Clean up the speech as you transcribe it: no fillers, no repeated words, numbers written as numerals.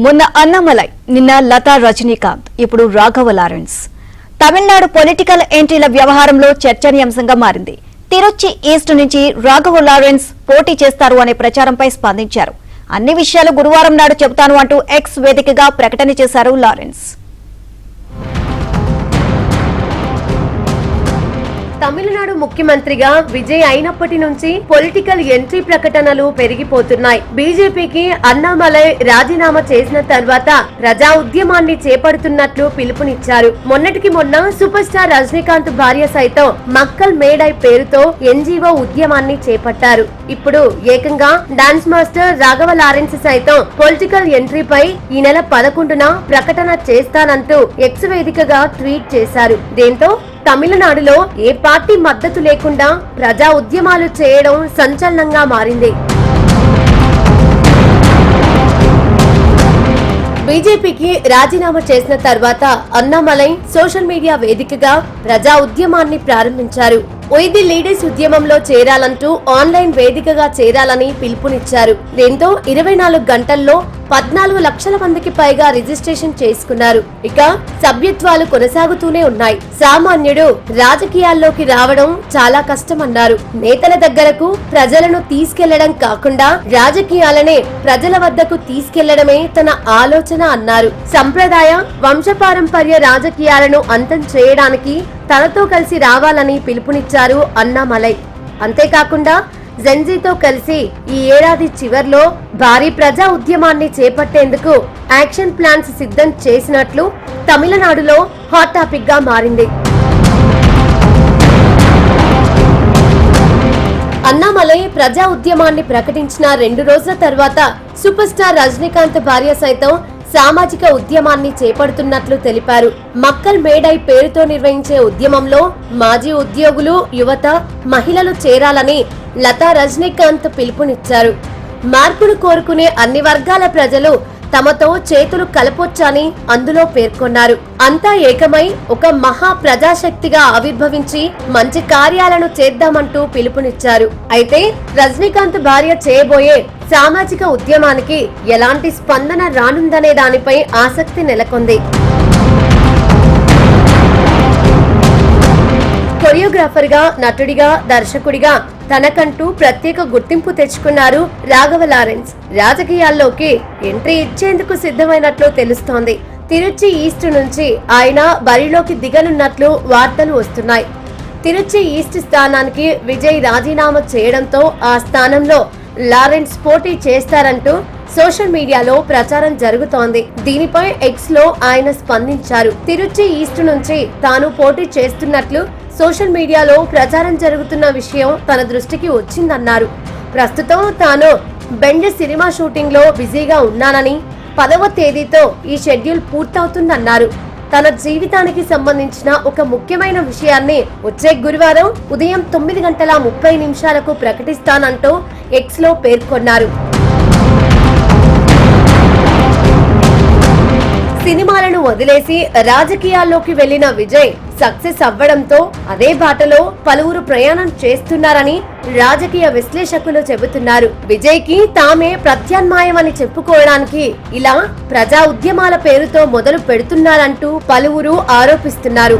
మొన్న అన్నమలై, నిన్న లతా రజనీకాంత్, ఇప్పుడు రాఘవ లారెన్స్. తమిళనాడు పొలిటికల్ ఎంట్రీల వ్యవహారంలో చర్చనీయాంశంగా మారింది. తిరుచి ఈస్ట్ నుంచి రాఘవ లారెన్స్ పోటీ చేస్తారు అనే ప్రచారంపై స్పందించారు. అన్ని విషయాలు గురువారం నాడు చెబుతాను అంటూ ఎక్స్ వేదికగా ప్రకటన చేశారు లారెన్స్. తమిళనాడు ముఖ్యమంత్రిగా విజయ్ అయినప్పటి నుంచి పొలిటికల్ ఎంట్రీ ప్రకటనలు పెరిగిపోతున్నాయి. బీజేపీకి అన్నామలై రాజీనామా చేసిన తర్వాత ప్రజా ఉద్యమాన్ని చేపడుతున్నట్లు పిలుపునిచ్చారు. మొన్నటికి మొన్న సూపర్ స్టార్ రజనీకాంత్ భార్య సైతం మక్కల్ మేడై పేరుతో ఎన్జీఓ ఉద్యమాన్ని చేపట్టారు. ఇప్పుడు ఏకంగా డాన్స్ మాస్టర్ రాఘవ లారెన్స్ సైతం పొలిటికల్ ఎంట్రీపై ఈ నెల 11న ప్రకటన చేస్తానంటూ ఎక్స్ వేదికగా ట్వీట్ చేశారు. దీంతో తమిళనాడులో ఏ పార్టీ మద్దతు లేకుండా ప్రజా ఉద్యమాలు చేయడం సంచలనంగా మారింది. బీజేపీకి రాజీనామా చేసిన తర్వాత అన్నామలై సోషల్ మీడియా వేదికగా ప్రజా ఉద్యమాన్ని ప్రారంభించారు. వైది లీడర్స్ ఉద్యమంలో చేరాలంటూ ఆన్లైన్ వేదికగా చేరాలని పిలుపునిచ్చారు. దీంతో 24 గంటల్లో 14 లక్షల మందికి పైగా రిజిస్ట్రేషన్ చేసుకున్నారు. ఇక సభ్యత్వాలు కొనసాగుతూనే ఉన్నాయి. సామాన్యుడు రాజకీయాల్లోకి రావడం చాలా కష్టమన్నారు. నేతల దగ్గరకు ప్రజలను తీసుకెళ్లడం కాకుండా రాజకీయాలనే ప్రజల వద్దకు తీసుకెళ్లడమే తన ఆలోచన అన్నారు. సంప్రదాయ వంశపారంపర్య రాజకీయాలను అంతం చేయడానికి తనతో కలిసి రావాలని పిలుపునిచ్చారు అన్నామలై. అంతేకాకుండా జెన్జీతో కలిసి ఈ ఏడాది చివర్లో భారీ ప్రజా ఉద్యమాన్ని చేపట్టేందుకు యాక్షన్ ప్లాన్స్ సిద్ధం చేసినట్లు తమిళనాడులో హాట్ టాపిక్ గా మారింది. అన్నామలై ప్రజా ఉద్యమాన్ని ప్రకటించిన 2 రోజుల తర్వాత సూపర్ స్టార్ రజనీకాంత్ భార్య సైతం సామాజిక ఉద్యమాన్ని చేపడుతున్నట్లు తెలిపారు. మక్కల్ మేడై పేరుతో నిర్వహించే ఉద్యమంలో మాజీ ఉద్యోగులు, యువత, మహిళలు చేరాలని లతా రజనీకాంత్ పిలుపునిచ్చారు. మార్పును కోరుకునే అన్ని వర్గాల ప్రజలు తమతో చేతులు కలపొచ్చని అందులో పేర్కొన్నారు. అంతా ఏకమై ఒక మహా ప్రజాశక్తిగా ఆవిర్భవించి మంచి కార్యాలను చేద్దామంటూ పిలుపునిచ్చారు. అయితే రజనీకాంత్ భార్య చేయబోయే సామాజిక ఉద్యమానికి ఎలాంటి స్పందన రానుందనే దానిపై ఆసక్తి నెలకొంది. కొరియోగ్రాఫర్ గా, నటుడిగా, దర్శకుడిగా తనకంటూ ప్రత్యేక గుర్తింపు తెచ్చుకున్నారు రాఘవ లారెన్స్. రాజకీయాల్లోకి ఎంట్రీ ఇచ్చేందుకు సిద్ధమైనట్లు తెలుస్తోంది. తిరుచి ఈస్ట్ నుంచి ఆయన బరిలోకి దిగనున్నట్లు వార్తలు వస్తున్నాయి. తిరుచి ఈస్ట్ స్థానానికి విజయ్ రాజీనామా చేయడంతో ఆ స్థానంలో లారెన్స్ పోటీ చేస్తారంటూ సోషల్ మీడియాలో ప్రచారం జరుగుతోంది. దీనిపై ఎక్స్ లో ఆయన స్పందించారు. తిరుచి ఈస్ట్ నుంచి తాను పోటీ చేస్తున్నట్లు సోషల్ మీడియాలో ప్రచారం జరుగుతున్న విషయం తన దృష్టికి వచ్చిందన్నారు. ప్రస్తుతం తాను బెండ్ సినిమా షూటింగ్ లో బిజీగా ఉన్నానని, 10వ తేదీతో ఈ షెడ్యూల్ పూర్తవుతుందన్నారు. తన జీవితానికి సంబంధించిన ఒక ముఖ్యమైన విషయాన్ని వచ్చే గురువారం ఉదయం 9:30 ప్రకటిస్తానంటూ ఎక్స్ లో పేర్కొన్నారు. సినిమాలను వదిలేసి రాజకీయాల్లోకి వెళ్లిన విజయ్ సక్సెస్ అవ్వడంతో అదే బాటలో పలువురు ప్రయాణం చేస్తున్నారని రాజకీయ విశ్లేషకులు చెబుతున్నారు. విజయ్ కి తామే ప్రత్యామ్నాయమని చెప్పుకోవడానికి ఇలా ప్రజా ఉద్యమాల పేరుతో మొదలు పెడుతున్నారంటూ పలువురు ఆరోపిస్తున్నారు.